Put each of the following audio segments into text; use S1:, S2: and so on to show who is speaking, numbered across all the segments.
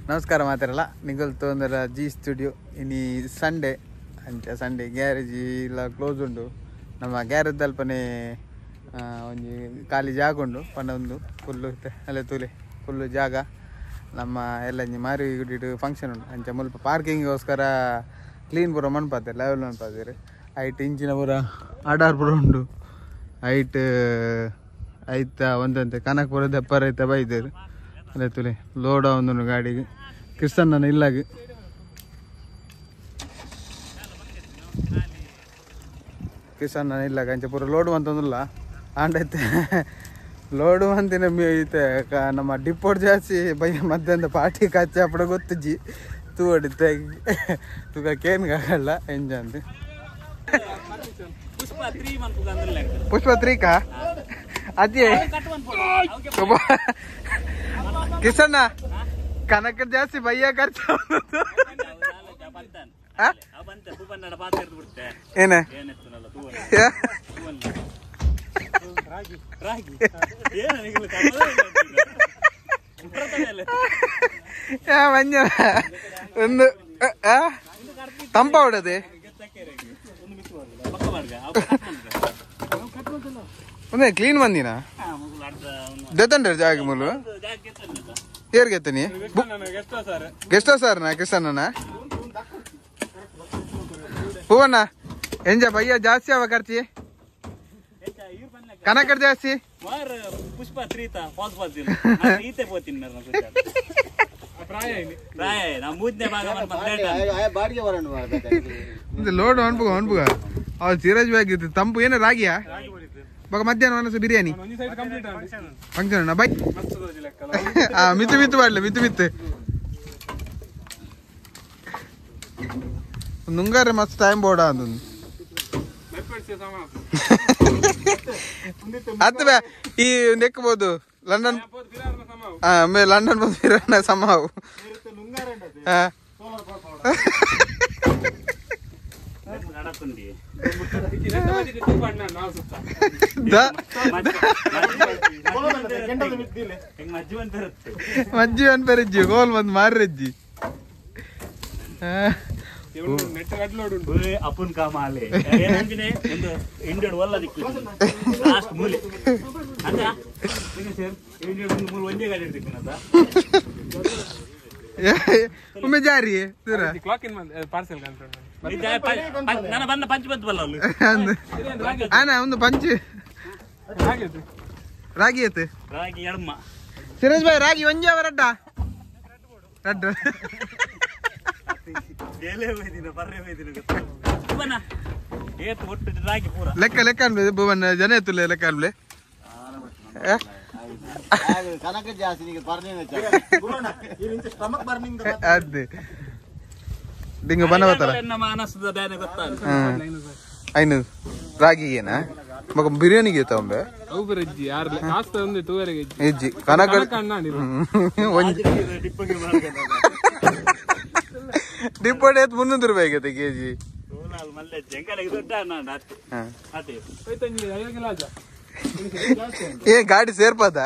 S1: ನಮಸ್ಕಾರ ಮಾತಾರಲ್ಲ ನಿಗಲ್ ತೊಂದರ G studio ಇನಿ Sunday ಅಂಚ ಸಂಡೇ ಗ್ಯಾರೇಜ್ ಇಲ್ಲ ಕ್ಲೋಸ್ ಉಂಡು ನಮ್ಮ ಗ್ಯಾರೇಜ್ ಅಲ್ಪನೆ ಒಂಜಿ ಖಾಲಿ ಜಾಗ ಉಂಡು ಪಂಡ ಒಂದು ಫುಲ್ಲು ಅಲ್ಲೇ ತೂಲೆ ಫುಲ್ಲು ಜಾಗ ನಮ್ಮ ಎಲ್ಲ ಮಾರಿ ಗುಡಿಡು ಫಂಕ್ಷನ್ ಉಂಡು ಅಂಚ ಮುಲ್ಪ ಪಾರ್ಕಿಂಗ್ಗೋಸ್ಕರ ಕ್ಲೀನ್ ಪೂರ ಮನ್ಪಾತಾರೆ ಲೆವೆಲ್ ಮನ್ಪಾತಾರೆ ಐಟ್ ಇಂಚಿನ ಪೂರ ಆಡಾರ್ ಪೂರ ಉಂಡು ಐಟ್ ಐತ ಒಂದಂತೆ ಕನಕಪುರ ದೆಪ್ಪರ ಐತ ಬೈದೇರು ಅದೇ ತುಲೆ ಲೋಡ ಒಂದು ಗಾಡಿಗೆ ಕೃಷ್ಣನ ಇಲ್ಲಾಗ ಕೃಷ್ಣನ ಇಲ್ಲಾಗ ಅಂಚೆ ಪೂರ ಲೋಡು ಅಂತಂದಿಲ್ಲ ಆಂಡೈತೆ ಲೋಡು ಅಂತಿನ ಐತೆ ನಮ್ಮ ಡಿಪೋಟ್ ಜಾಸ್ತಿ ಬೈಯ ಮಧ್ಯಾಹ್ನ ಪಾರ್ಟಿ ಕಚ್ಚಿ ಅಪ್ಪಡ ಗೊತ್ತಿಜ್ಜಿ ತೂ ಹೊಡಿತೆ ತೂಕ ಕೇನ್ಗಾಗಲ್ಲ ಎಂಜ ಅಂತ ಪುಷ್ಪ 3 ಕಾ ಅಜ್ಜಿ ಕಿಸನ್ನ ಕನಕ ಜಾಸ್ತಿ ಬಯ್ಯ ಖರ್ಚು ಏನ ಮಂಜ ಒಂದು ತಂಪ ಹೊಡದೆ ಒಂದೇ ಕ್ಲೀನ್ ಬಂದಿನ ದೆತ್ತಂಡ್ರ ಜಾಗ ಮೂಲು ಏರ್ ಗೆತ್ತನಿ ಗೆಸ್ಟ್ ಸರ್ ನಾ ಕೃಷ್ಣನ ಹೂವಣ್ಣ ಎಂಜ ಭಯ್ಯ ಜಾಸ್ತಿ ಅವ ಖರ್ಚಿ ಕನಕರ್ ಜಾಸ್ತಿ ಲೋಡ್ ಅನ್ಪುಗ ಅನ್ಪುಗ ಅವ್ ಸಿರಾಜ್ ಆಗಿತ್ತು ತಂಪು ಏನ ರಾಗಿಯಾ ಬಗ ಮಧ್ಯಾಹ್ನ ಮನಸ್ಸು ಬಿರಿಯಾನಿ ಫಂಕ್ಷನ್ ಬೈ ಮಿತ್ತು ಮಿತ್ತು ಮಾಡ್ಲಿ ಮಿತ್ತು ಮಿತ್ತು ನುಂಗಾರೆ ಮಸ್ತ್ ಟೈಮ್ ಬೋಡ ಅದು ಹತ್ತು ಬೇ ಈ ನೆಕ್ಬೋದು ಲಂಡನ್ ಲಂಡನ್ ಬಂದು ಫಿರಣ ಸಮಾವು ಮಜ್ಜಿ ಅನ್ಪರಜ್ಜಿ ಗೋಲ್ ಬಂದು ಮಾರ್ರಜ್ಜಿ
S2: ಅಪ್ಪನ್ ಕಾಮಾಲೆ ಇಂಡಿಯನ್ ಒಲ್ಲ ದಿಕ್ಕು ಲಾಸ್ಟ್ ಮೂಲೆ ಅಂದ ಒಂದೇ ಗಾಡಿ ಇರ್ತಿಕ್ಕನದ
S1: ಒಮ್ಮೆ ಜಾರಿ
S3: ಪಾರ್ಸೆಲ್
S2: ನಾನು ಬಂದ ಪಂಚ್ ಬಂತು ಬಲ್ಲ
S1: ಆನ ಒಂದು ಪಂಚ್ ರಾಗಿ ಐತೆ
S2: ರಾಗಿ ಎಡಮ್ಮ
S1: ಸುರೇಶ್ ಭಾಯ್ ರಾಗಿ ಒಂಜೆ ಅವರಡ್ಡ ರಡ್ಡ
S2: ಒಟ್ಟು ರಾಗಿ ಪೂರ
S1: ಲೆಕ್ಕ ಲೆಕ್ಕ ಅನ್ಬೇಕು ಭುವನ್ ಜನ ಎತ್ತುಲೆ ಲೆಕ್ಕ ಅನ್ಬಲೆ ಅದೇ ದಿಂಗ ಬನ್ನ ಬತ್ತಲ್ಲ ಐನು ರಾಗಿಗೇನಾ ಮಗ ಬಿರಿಯಾನಿಗೆ ತಗೊಂಬೆ ಹೆಜ್ಜಿ ಕನಕ ಡಿಪ್ಪಡಿ ಎತ್ತು 300 ರೂಪಾಯಿ ಆಗೈತೆ ಕೆಜಿ ಏ ಗಾಡಿ ಸೇರ್ಪದ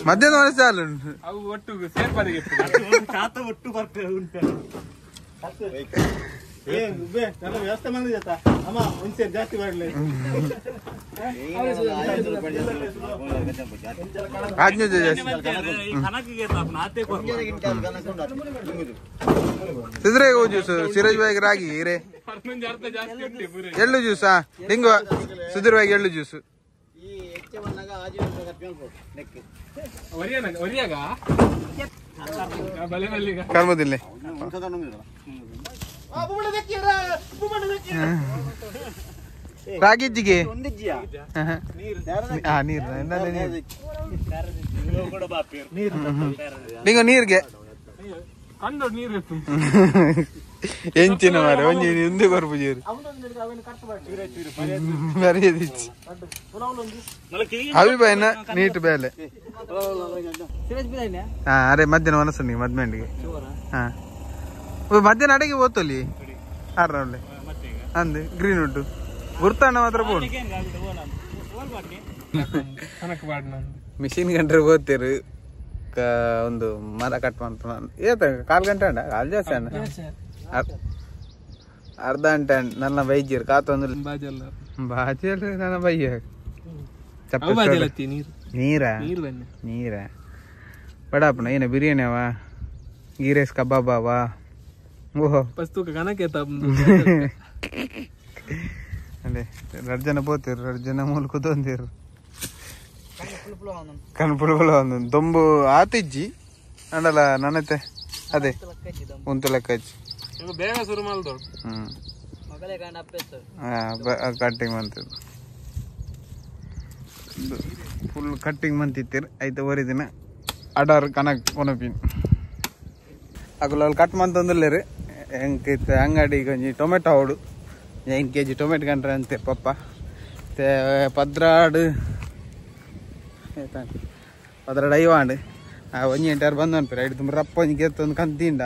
S1: ಮಧ್ಯಾಹ್ನ ಮನಸ್ಸು ಚಾಲು
S2: ಒಟ್ಟು ಬರ್ತೇವೆ ಉಂಟು ವ್ಯವಸ್ಥೆ ಬಂದಿದೆ ಅಮ್ಮ ಒಂದ್ಸೇರಿ ಜಾಸ್ತಿ ಮಾಡಲಿ
S1: ಸಿದ್ರೆ ಜ್ಯೂಸ್ ಸಿರಾಜ್ ಬಾಯಿಗೆ ರಾಗಿ ರೇ ಎಳ್ಳು ಜ್ಯೂಸಾ ಹಿಂಗ ಸುಧೀರ್ ಬಾಯಿಗೆ ಎಳ್ಳು ಜ್ಯೂಸ್ ಕರ್ಮದಿಲ್ಲ ರಾಗಿಜ್ಜಿಗೆ ನೀರು ನೀರ್ಗೆ ಎಂಚಿನ ಮಾರೆ ಒಂಜಿ ಉಂದು ಬರ್ಪುಜೀರು ಅಭಿಪ್ರಾಯನ ನೀಟ್ ಬೇಲೆ ಹಾ ಅರೆ ಮಧ್ಯಾಹ್ನ ಮನಸ್ಸು ನೀವು ಮದ್ಮೆಂಡಿಗೆ ಹಾ ಮಧ್ಯಾಹ್ನ ಅಡಿಗೆ ಓದ್ತಲ್ಲಿ ಆರ್ರವಳ್ಳೆ ಅಂದೆ ಗ್ರೀನ್ ಉಂಟು ಗುರ್ತಾನ ಮಾತ್ರ ಬೋನ್
S3: ಕನಕ ಬಾಡ್ ನಾನು
S1: ಮಿಷಿನ್ ಗಂಟ್ರೆ ಓದ್ತಿರು ಒಂದು ಮರ ಕಟ್ ಮಾಡ್ತಾನ ಏತ 4 ಗಂಟೆ ಅಂಡ ಅಲ್ಲಿ ಜಾಸ್ತಿ ಅಂಡ ಅರ್ಧ ಗಂಟೆ ನನ್ನ ಬೈಜಿರು ಕಾತೊಂದು
S3: ಬಾಜಲ್ಲ
S1: ಬಾಜಿ ನನ್ನ ಬೈಯ ನೀರ ನೀರ ಬಡಾಪನ ಏನ ಬಿರಿಯಾನಿ ಅವ ಗೀ ರೈಸ್ ಕಬಾಬ್ ಅವ ಓಹೋ
S3: ಪಸ್ತುಕ ಕನಕ
S1: ಅದೇ 2 ಜನ పోతారు 2 ಜನ ಮೂಲಕ ತೊಂದಿರು ಕನ್ಪುಳ ಒಂದು ದೊಂಬು ಆತಿಜ್ಜಿ ಅಂಡಲ ನನ್ನತೆ ಅದೇ ಒಂದು ಲೆಕ್ಕ ಹಚ್ಚಿ
S3: ಬೇಗ ಶುರು ಮಾಡ್ದೋ
S1: ಕಟ್ಟಿಂಗ್ ಮಂತಿದ್ದು ಫುಲ್ ಕಟ್ಟಿಂಗ್ ಮಂತಿತ್ತೀರಿ ಐತೆ ಓರಿ ದಿನ ಅಡಾರ್ ಕನಕ್ ಕೊನಪಿನ್ ಅಕುಲ ಕಟ್ ಮಂತಂದಿಲ್ಲೇರಿ ಹೆಂಗೆ ಅಂಗಡಿ ಕೊಂಚ ಟೊಮೆಟೊ ಅವಡು 9 kg ಟೊಮೆಟೊ ಗಂಟ್ರೆ ಅಂತೀರಿ ಪಪ್ಪ ಮತ್ತೆ ಪದ್ರಾಡು ಪದ್ರಾಡು ಐವಾಂಡು ಒಂಜಿ ಗಂಟೆ ಬಂದು ಅನ್ಪೇರಿ ಐದು ತುಂಬ ರಪ್ಪ ಒಂಜಿ ಗೆತ್ತೊಂದು ಕಂತಿಂಡ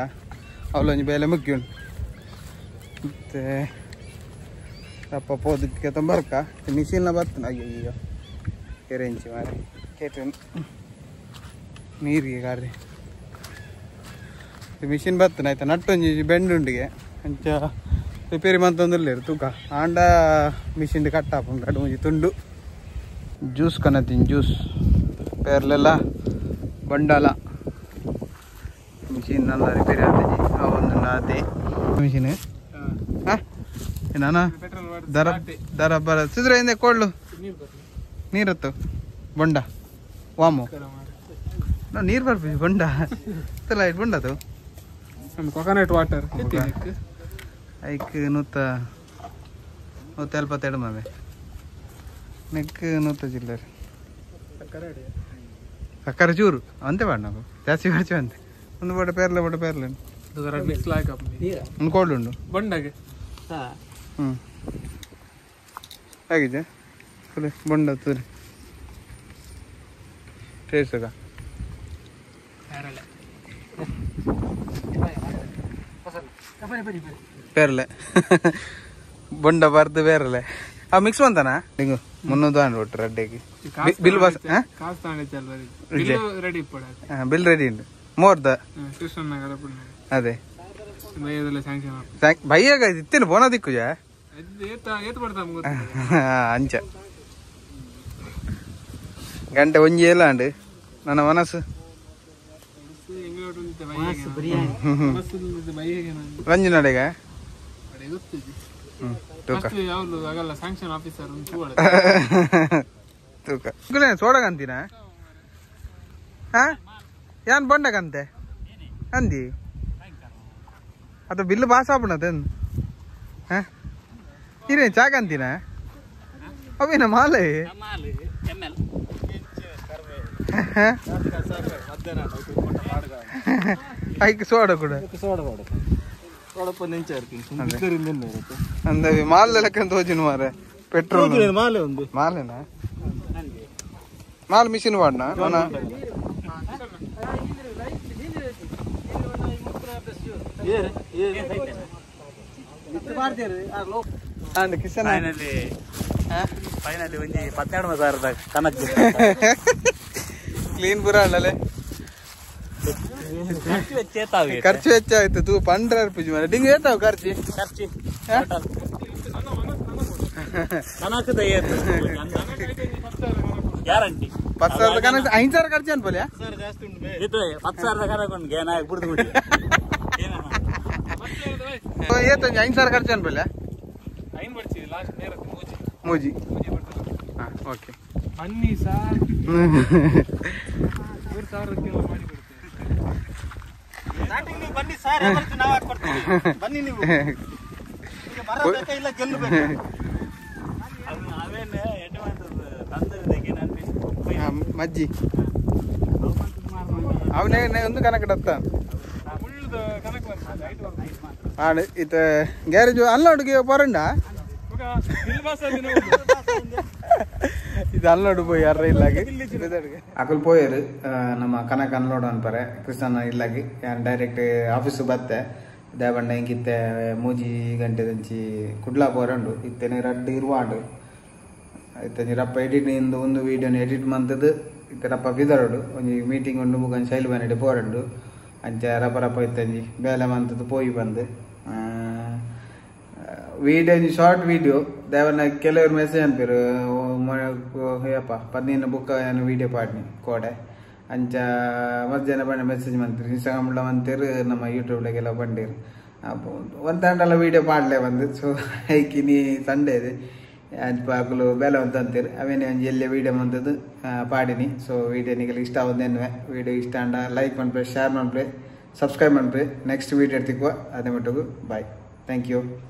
S1: ಅವಳು ಒಂಜಿ ಬೇಲೆ ಮುಕ್ಕಿ ಉಂಟು ಮತ್ತೆ ರಪ್ಪ ಪೋದಕ್ಕೆ ತೊಂಬರ್ಕ ಮಿಷಿನ್ಲ ಬರ್ತಾನೆ ಅಯ್ಯೋ ಈಗ ಕೆರೆಂಚಿ ಮಾರಿ ಕೇಟ್ರಿ ನೀರಿಗೆ ಗಾರಿ ಮಿಷಿನ್ ಬರ್ತಾನೆ ಆಯ್ತಾ ನಟ್ಟೊಂಜಿ ಬೆಂಡುಂಡಿಗೆ ಅಂಚ ರಿಪೇರಿ ಮಂತೊಂದಿಲ್ಲೇರು ತೂಕ ಆಂಡ ಮಿಷಿನ್ ಕಟ್ ಹಾಕೊಂಡು ಕಡು ಮುಂಜಿ ತುಂಡು ಜ್ಯೂಸ್ ಕನತೀನಿ ಜ್ಯೂಸ್ ಪೇರ್ಲೆಲ್ಲ ಬಂಡಾಲ ಮಿಷಿನ್ ನನ್ನ ರಿಪೇರಿ ಆಗ್ತದೆ ಆ ಒಂದು ನಾತೆ ಮಿಷಿನ್ ಹಾಂ ನಾನಾ ದರ ದರ ಬರ ಸಿದ್ರೆ ಹಿಂದೆ ಕೊಡ್ಲು ನೀರತ್ತು ಬೊಂಡ ವಾಮು ನೀರು ಬರ್ಬೇಕು ಬೊಂಡ ಲೈಟ್ ಬೊಂಡದು
S3: ಕೊಕೊನಟ್ ವಾಟರ್
S1: ಐಕ್ ನೂತ 142 ಮಾವೆ ನೆಕ್ 100 ಚಿಲ್ಲರೆ ಸಕ್ಕರೆ ಚೂರು ಅಂತೆ ಬಾಡ ನಾವು ಜಾಸ್ತಿ ಖರ್ಚು ಅಂತೆ ಒಂದು ಬಡ ಪೇರ್ಲೆ
S3: ಮಿಕ್ಸ್ ಲಾಯ್ಕ
S1: ಒಂದು ಕೋಲ್ಡ್ ಉಂಡು
S3: ಬಂಡಗೆ
S1: ಹ್ಞೂ ಆಗಿದೆ ಫುಲ್ ಬೊಂಡ ತೂರಿ ಟೇಸ್ಟಗ ಪೇರ್ಲೆ ಬೊಂಡ ಬರ್ದು ಬೇರಲೆ ಆ ಮಿಕ್ಸ್ ಬಂತಾನ ನಿಂಗು 300 ಆಂಡ್ ಒಟ್ಟು ರಡ್ಡೆಗೆ ಬಿಲ್ ಬಸ್
S3: ರೆಡಿ
S1: ಬಿಲ್ ರೆಡಿ ಉಂಟು ಮೋರ್ದ ಅದೇ ಭಯ್ಯಾಗ ಇತ್ತೇನು ಬೋನ ದಿಕ್ಕುಜ ಅಂಚ ಗಂಟೆ ಒಂಜಿ ಎಲ್ಲ ಅಂಡು ನನ್ನ ಮನಸ್ಸು ರಂಜು ನಡೆಗ ತೂಕ ಸೋಡಗಂತೀನ ಯಾನ್ ಬೊಂಡಗಂತೆ ಅಂದಿ ಅದು ಬಿಲ್ಲು ಬಾಸ್ ಆಪಣದನ್ ಇರೇನು ಚಾಗಂತೀನ ಅವೇನ ಮಾಲೆ ಐಕ್ ಸೋಡ ಕೂಡ ಅಂದವಿ ಮಾಲ್ ಲೆಕ್ಕಂತ ಹೋಜಿನ ಮಾರೆ ಪೆಟ್ರೋಲ್
S2: ಮಾಲೆ ಒಂದು
S1: ಮಾಲೆನಾ ಮಾಲ್ ಮಿಷಿನ್ ವಾಡ್ನ ನಾನು
S2: ಫೈನಲಿ ಒಂಜಿ 12,000 ಕನಕ್
S1: ಕ್ಲೀನ್ ಪೂರ ಅಲ್ಲೇ ಖರ್ಚು ವೆಚ್ಚ ಆಯ್ತು ತೂ 15,000 ಮಾರೆ ಡಿಂಗ್ ಏತಾವ ಖರ್ಚು
S2: ಗ್ಯಾರಂಟಿ
S1: 10,000 ಕನಕ 5,000 ಖರ್ಚು ಅನ್ಪಲ್ಯ
S2: 10,000 ಕನಕ ಬಿಡ್ದು
S1: ಏತಂಜಿ 5,000 ಖರ್ಚು ಅನ್ಪಲ್ಯ ಮೂಜಿ ಓಕೆ
S3: ಬನ್ನಿ ಸರ್
S2: ಬನ್ನಿ ಸರ್ ನಾವು ಹಾಕೊಡ್ತೀವಿ ಬನ್ನಿ ನೀವು ಇಲ್ಲ ಗೆಲ್ಲಬೇಕು
S1: ಮಜ್ಜಿ ಅವನೇ ಒಂದು ಕನಕಡತ್ತ ആണ് ഇത് ഗ്യാരേജ് അല്ലോട്ട് പോരണ്ട ಇದು ಅನ್ಲೋಡ್ போய் ಯಾರ ಇಲ್ಲಾಗಿ ಅಕಲ್ ಪೋಯರು ನಮ್ಮ ಕನಕ ಅನ್ಲೋಡ್ ಅನ್ಪರೆ ಕೃಷ್ಣನ ಇಲ್ಲಾಗಿ ಯಾನ್ ಡೈರೆಕ್ಟ್ ಆಫೀಸ್ ಬತ್ತೆ ದೇವಣ್ಣ ಹಿಂಗಿತ್ತೆ ಮೂಜಿ ಗಂಟೆ ದಂಚಿ ಕುಡ್ಲಾ ಪೋರಂಡು ಇತ್ತೇನೆ ರಡ್ಡು ಇರುವಾಂಡು ಆಯ್ತು ರಪ್ಪ ಎಡಿಟಿಂಗ್ ಒಂದು ವೀಡಿಯೋನ ಎಡಿಟ್ ಮಂತದ್ದು ರಪ್ಪ ಬಿದರೋಡು ಒಂಜಿ ಮೀಟಿಂಗ್ ಉಂಡು ಮುಖಂಡ್ ಶೈಲು ಬನ್ನಡೆ ಪೋರಡು ಅಂಚ ರಪ್ಪ ರಪ್ಪ ಇತ್ತಂಜಿ ಬೇಲೆ ಮಂತದ್ದು ಪೋಯಿ ಬಂದು ವೀಡಿಯೋ ಶಾರ್ಟ್ ವೀಡಿಯೋ ದೇವನ ಕೆಲವರು ಮೆಸೇಜ್ ಅನ್ಪಿರು ಯಪ್ಪ ಪದ್ನೀನ ಬುಕ್ಕ ಏನು ವೀಡಿಯೋ ಪಾಡ್ನಿ ಕೋಡೆ ಅಂಚ ಮಧ್ಯಾಹ್ನ ಬಣ್ಣ ಮೆಸೇಜ್ ಮಂತಿರು ಇನ್ಸ್ಟಾಗ್ರಾಮ್ಲ ಮಂತಿರು ನಮ್ಮ ಯೂಟ್ಯೂಬ್ಲಾಗೆಲ್ಲ ಬಂದಿರು ಒಂದಂಡೆಲ್ಲ ವೀಡಿಯೋ ಪಾಡ್ಲೇ ಬಂದು ಸೊ ಐಕಿನಿ ಸಂಡೇ ಇದೆ ಪಾಕಲು ಬೇಲೆ ಅಂತ ಅಂತೀರಿ ಅವೇನೇ ಒಂದು ಎಲ್ಲೇ ವೀಡಿಯೋ ಮಂತದ್ದು ಪಾಡಿನಿ ಸೊ ವೀಡಿಯೋ ನಿಗಲಿ ಇಷ್ಟ ಆಗೋದೇನುವೆ ವೀಡಿಯೋ ಇಷ್ಟ ಅಂಡ ಲೈಕ್ ಮಾಡ್ರಿ ಶೇರ್ ಮಾಡ್ರಿ ಸಬ್ಸ್ಕ್ರೈಬ್ ಮಾಡ್ರಿ ನೆಕ್ಸ್ಟ್ ವೀಡಿಯೋ ಎಡ್ತಿಕ್ಕುವ ಅದೇ ಮಟ್ಟಿಗೂ ಬಾಯ್ ಥ್ಯಾಂಕ್ ಯು